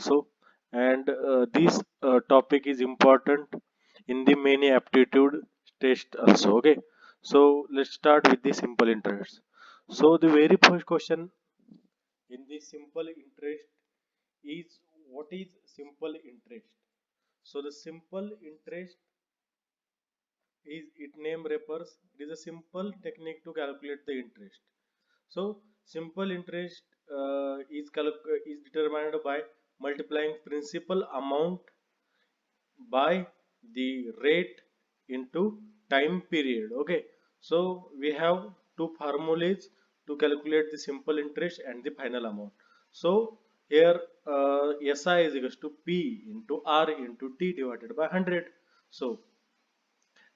So, and this topic is important in the many aptitude test also. Okay, so let's start with the simple interest. So the very first question in the simple interest is, what is simple interest? So the simple interest is, it name refers, it is a simple technique to calculate the interest. So simple interest is determined by multiplying principal amount by the rate into time period. Okay, so we have two formulas to calculate the simple interest and the final amount. So here SI is equals to P into R into T divided by 100. So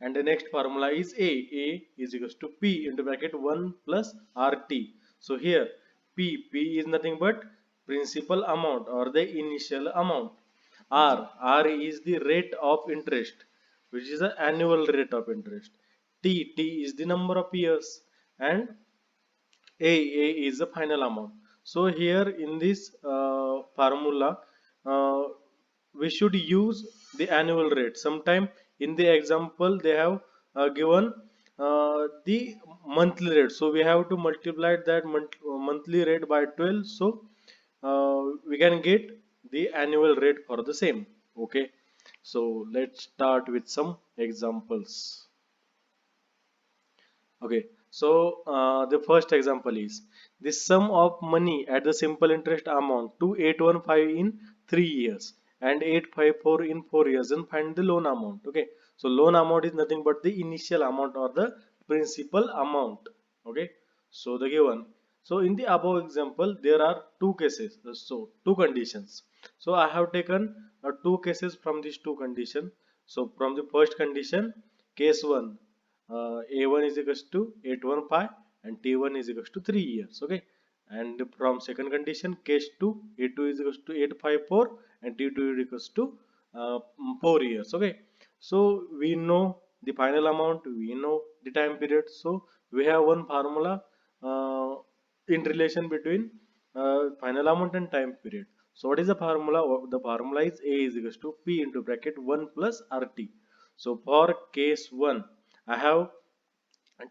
and the next formula is A is equals to P into bracket 1 plus RT. So here P is nothing but principal amount or the initial amount. R is the rate of interest, which is the annual rate of interest. T is the number of years, and A is the final amount. So here in this formula, uh, we should use the annual rate. Sometime in the example they have given the monthly rate. So we have to multiply that monthly rate by 12. So we can get the annual rate for the same. Okay. So let's start with some examples. Okay, so the first example is the sum of money at the simple interest amount to 815 in 3 years and 854 in 4 years, and find the loan amount. Okay, so loan amount is nothing but the initial amount or the principal amount. Okay, so the given. So in the above example, there are two cases, so two conditions. So I have taken two cases from these two conditions. So from the first condition, case 1, A1 is equals to 815 and T1 is equals to 3 years. Okay, and from second condition, case 2, A2 is equals to 854 and T2 is equals to 4 years. Okay, so we know the final amount, we know the time period. So we have one formula in relation between final amount and time period. So what is the formula? The formula is A is equals to P into bracket 1 plus RT. So for case 1, I have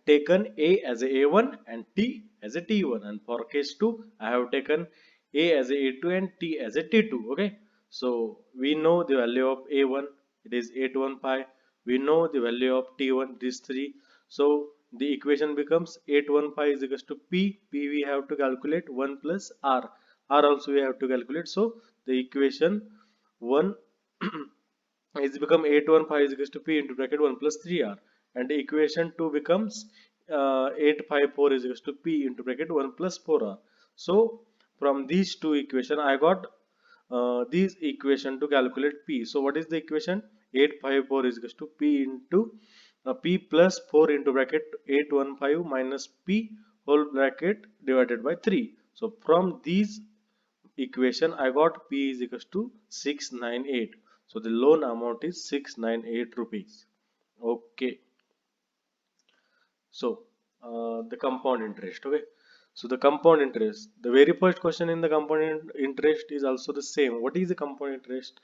taken A as a A1 and T as a T1, and for case 2 I have taken A as a A2 and T as a T2. Okay, so we know the value of A1, it is 815. We know the value of T1, it is 3. So the equation becomes 815 is equals to P we have to calculate 1 plus R also we have to calculate. So the equation 1 is become 815 is equals to P into bracket 1 plus 3R, and the equation 2 becomes 854 is equals to P into bracket 1 plus 4R. So from these two equation I got these equation to calculate P. So what is the equation? 854 is equals to P into P plus 4 into bracket 815 minus P whole bracket divided by 3. So from these equation I got P is equals to 698. So the loan amount is 698 rupees. Okay, so the compound interest. Okay, so the compound interest, the very first question in the compound interest is also the same. What is the compound interest?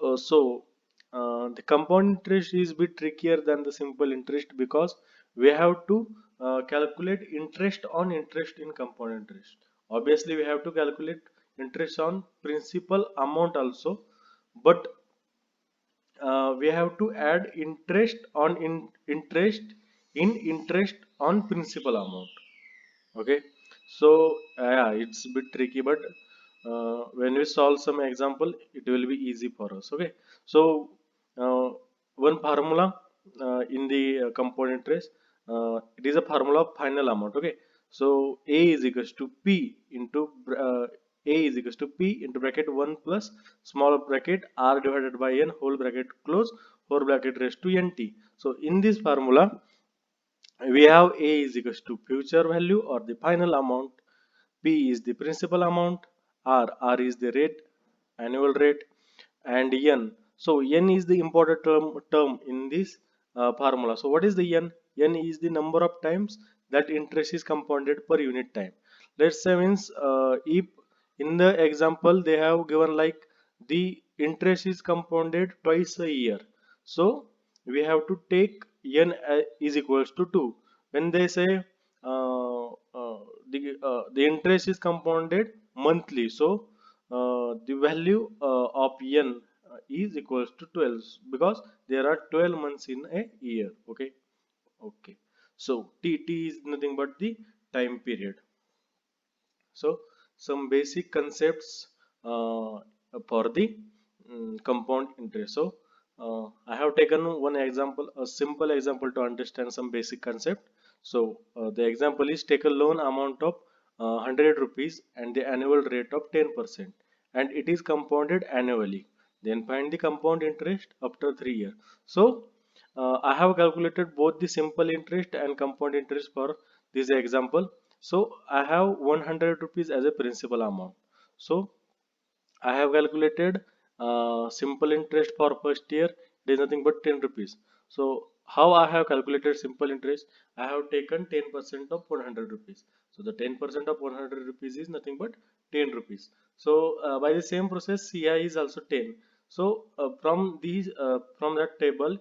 The compound interest is a bit trickier than the simple interest, because we have to calculate interest on interest in compound interest. Obviously we have to calculate interest on principal amount also, but we have to add interest on interest in interest on principal amount. Okay, so yeah, it's a bit tricky, but when we solve some example it will be easy for us. Okay, so uh, one formula in the compound interest, it is a formula of final amount. Okay, so A is equals to P into A is equals to P into bracket 1 plus small bracket R divided by N whole bracket close 4 bracket raised to NT. So in this formula we have A is equals to future value or the final amount, P is the principal amount, R is the rate, annual rate, and N. So N is the important term in this formula. So what is the N? N is the number of times that interest is compounded per unit time. Let's say means if in the example they have given like the interest is compounded twice a year. So we have to take n is equals to 2. When they say the interest is compounded monthly, so the value of n is equals to 12 because there are 12 months in a year. Okay. Okay. So t is nothing but the time period. So some basic concepts for the compound interest. So I have taken one example, a simple example to understand some basic concept. So the example is take a loan amount of 100 rupees and the annual rate of 10% and it is compounded annually. Then find the compound interest after 3 years. So I have calculated both the simple interest and compound interest for this example. So I have 100 rupees as a principal amount. So I have calculated simple interest for first year. It is nothing but 10 rupees. So how I have calculated simple interest? I have taken 10% of 100 rupees. So the 10% of 100 rupees is nothing but 10 rupees. So by the same process, CI is also 10. So from that table,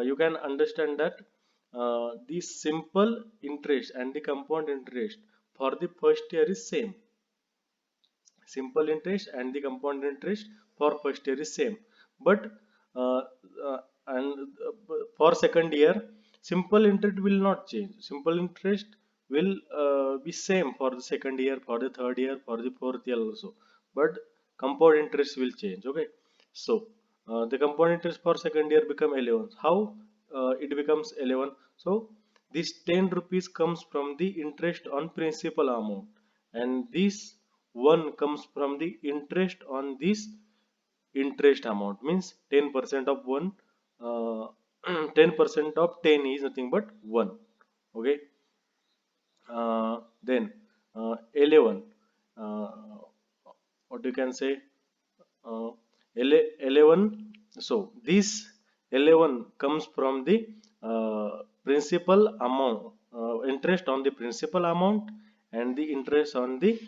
you can understand that the simple interest and the compound interest for the first year is same. Simple interest and the compound interest for first year is same, but uh, for second year simple interest will not change. Simple interest will be same for the second year, for the third year, for the fourth year also, but compound interest will change. Okay. So the compound interest for second year become 11. How it becomes 11? So this 10 rupees comes from the interest on principal amount, and this one comes from the interest on this interest amount, means 10% of one, uh, 10% of 10 is nothing but 1. Okay. Then 11, uh, what you can say, uh, 11. So this 11 comes from the principal amount, interest on the principal amount and the interest on the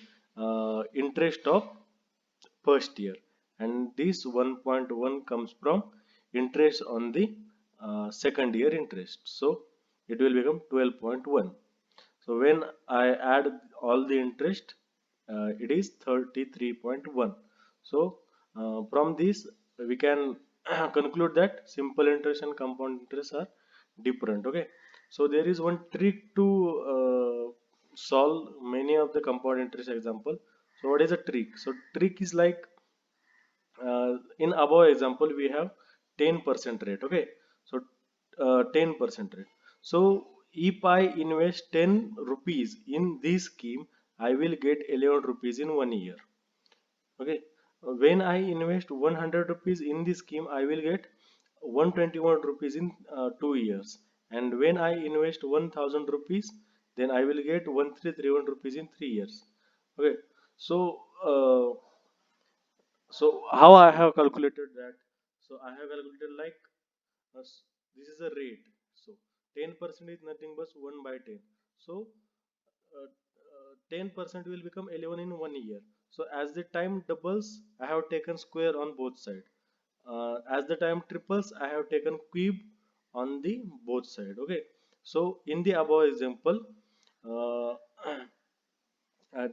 interest of first year, and this 1.1 comes from interest on the second year interest. So it will become 12.1. So when I add all the interest, it is 33.1. So from this we can conclude that simple interest and compound interest are different. Okay. So there is one trick to solve many of the compound interest example. So what is a trick? So trick is like, in above example we have 10% rate. Okay. So 10% rate. So if I invest 10 rupees in this scheme, I will get 11 rupees in 1 year. Okay. When I invest 100 rupees in this scheme, I will get 121 rupees in 2 years. And when I invest 1000 rupees, then I will get 1331 rupees in 3 years. Okay. So how I have calculated that? So I have calculated like, this is a rate. So 10% is nothing but 1 by 10. So 10% will become 11 in 1 year. So as the time doubles, I have taken square on both sides. As the time triples, I have taken cube on the both side. Okay. So in the above example, uh,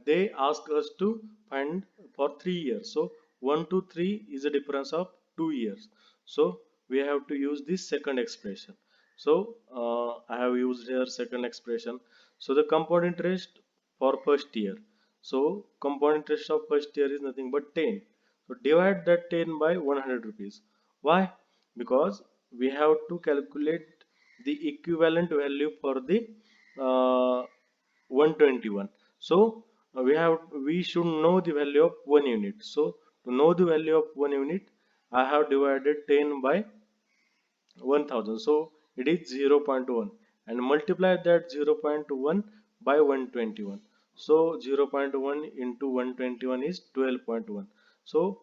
they ask us to find for 3 years. So 1 to 3 is a difference of 2 years. So we have to use this second expression. So I have used here second expression. So the compound interest for first year. So compound interest of first year is nothing but 10. So divide that 10 by 100 rupees. Why? Because we have to calculate the equivalent value for the uh, 121. So we should know the value of 1 unit. So to know the value of 1 unit, I have divided 10 by 1000. So it is 0 0.1 and multiply that 0 0.1 by 121. So 0 0.1 into 121 is 12.1. So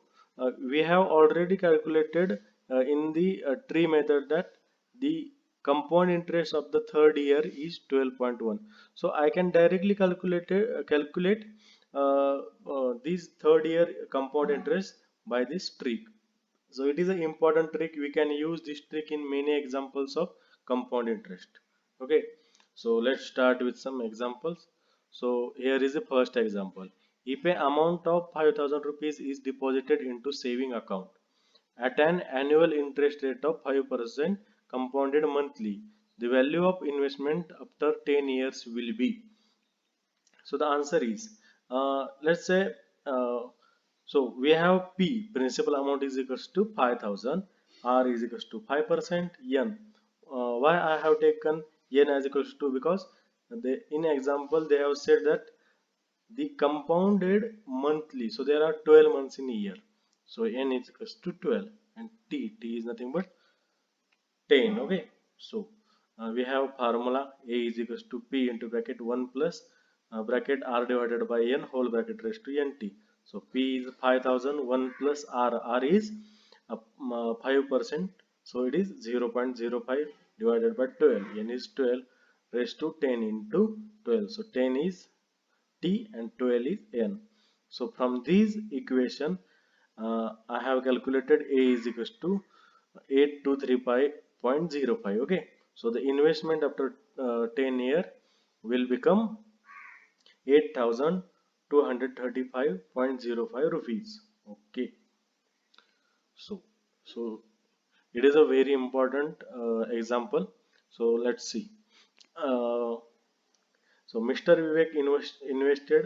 we have already calculated in the tree method that the compound interest of the third year is 12.1. So I can directly calculate this third year compound interest by this trick. So it is an important trick. We can use this trick in many examples of compound interest. Okay, so let's start with some examples. So here is the first example. If an amount of 5000 rupees is deposited into saving account at an annual interest rate of 5% compounded monthly, the value of investment after 10 years will be. So the answer is, let's say, uh, so we have P, principal amount is equals to 5000, R is equals to 5%, N. Why I have taken N as equals to, because they, in example they have said that the compounded monthly, so there are 12 months in a year. So N is equals to 12 and T is nothing but 10. Okay, so we have formula A is equals to P into bracket 1 plus bracket R divided by N whole bracket raised to NT. So P is 5000, 1 plus R is 5%, so it is 0.05 divided by 12. N is 12 raised to 10 into 12, so 10 is T and 12 is N. So from this equation, I have calculated A is equals to 8235.05. Okay, so the investment after 10 year will become 8235.05 rupees. Okay, so so it is a very important example. So let's see. Uh, So Mr. Vivek invested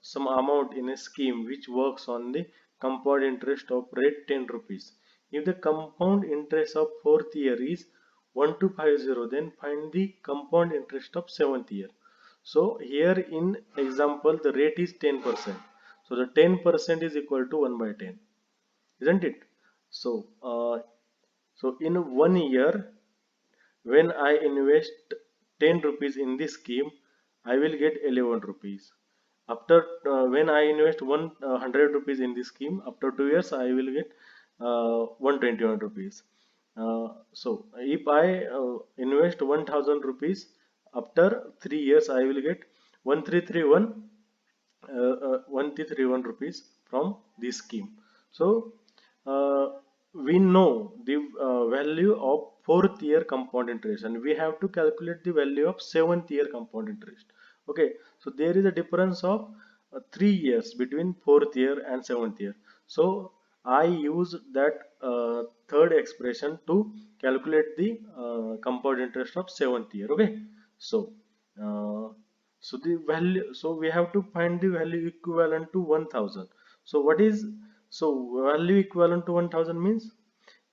some amount in a scheme which works on the compound interest of rate 10 rupees. If the compound interest of fourth year is 1250, then find the compound interest of seventh year. So here in example the rate is 10%. So the 10% is equal to 1 by 10, isn't it? So so in 1 year, when I invest 10 rupees in this scheme, I will get 11 rupees. After when I invest 100 rupees in this scheme, after 2 years I will get 121 rupees. So if I invest 1000 rupees, after 3 years I will get 1331 1331 rupees from this scheme. So uh, we know the value of fourth year compound interest, and we have to calculate the value of seventh year compound interest. Okay, so there is a difference of 3 years between fourth year and seventh year. So I use that third expression to calculate the compound interest of seventh year. Okay, so uh, so the value, so we have to find the value equivalent to 1000. So what is, so value equivalent to 1000 means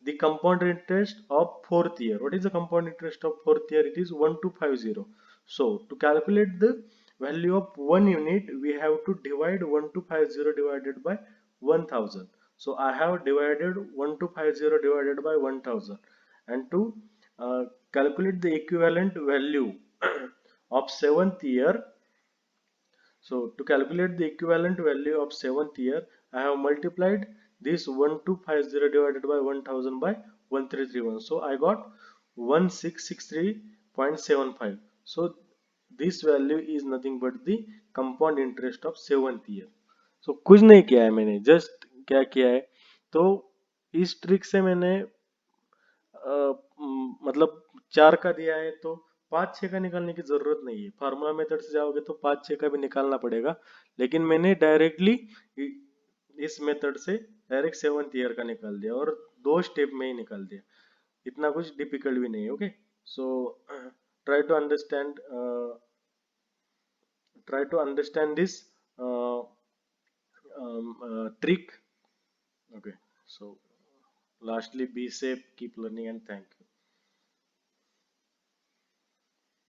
the compound interest of fourth year. What is the compound interest of fourth year? It is 1250. So to calculate the value of 1 unit, we have to divide 1250 divided by 1000. So I have divided 1250 divided by 1000, and to calculate the equivalent value of seventh year, so to calculate the equivalent value of seventh year, I have multiplied this 1250 divided by 1000 by 1331. So I got 1663.75. So this value is nothing but the compound interest of seventh year. So कुछ नहीं किया है मैंने, just क्या किया है, तो इस ट्रिक से मैंने मतलब 4 का दिया है तो 5 6 का निकालने की जरूरत नहीं है। फार्मूला मेथड से जाओगे तो 5 6 का भी निकालना पड़ेगा, लेकिन मैंने डायरेक्टली इस मेथड से डायरेक्ट सेवंथ ईयर का निकाल दिया और 2 स्टेप में ही निकाल दिया। इतना कुछ डिफिकल्ट भी नहीं है। Okay, so try to understand this trick. Okay, so lastly, be safe, keep learning, and thank you.